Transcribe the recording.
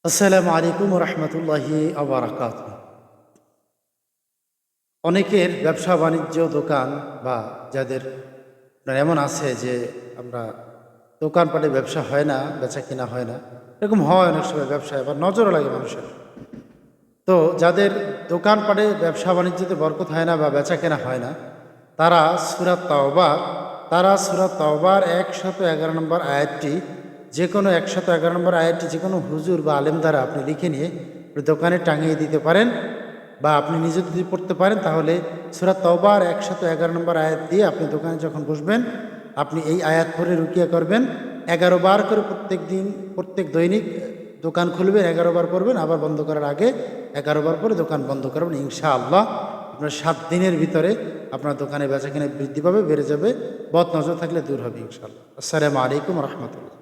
আসসালামু আলাইকুম রহমতুল্লাহি আবরাকাত। অনেকের ব্যবসা বাণিজ্য দোকান বা যাদের আপনার এমন আছে যে আমরা দোকানপাটে ব্যবসা হয় না, বেচা কিনা হয় না, এরকম হয় অনেক সময় ব্যবসায় আবার নজরও লাগে মানুষের। তো যাদের দোকানপাটে ব্যবসা বাণিজ্যতে বরকত হয় না বা বেচা কেনা হয় না, তারা সূরা তাওবার 111 নম্বর আয়াতটি, যে কোনো 111 নম্বর আয়াতটি যে কোনো হুজুর বা আলেম দ্বারা আপনি লিখে নিয়ে আপনি দোকানে টাঙিয়ে দিতে পারেন, বা আপনি নিজে যদি পড়তে পারেন তাহলে সূরা তাওবার 111 নম্বর আয়াত দিয়ে আপনি দোকানে যখন বসবেন আপনি এই আয়াত পড়ে রুকিয়া করবেন। 11 বার করে প্রত্যেক দৈনিক দোকান খুলবেন, 11 বার পড়বেন, আবার বন্ধ করার আগে 11 বার পরে দোকান বন্ধ করবেন। ইনশাআল্লাহ আপনার 7 দিনের ভিতরে আপনার দোকানে বেচা কিনা বৃদ্ধি পাবে, বেড়ে যাবে, বদ নজর থাকলে দূর হবে ইনশাআল্লাহ। আসসালামু আলাইকুম রহমতুল্লাহ।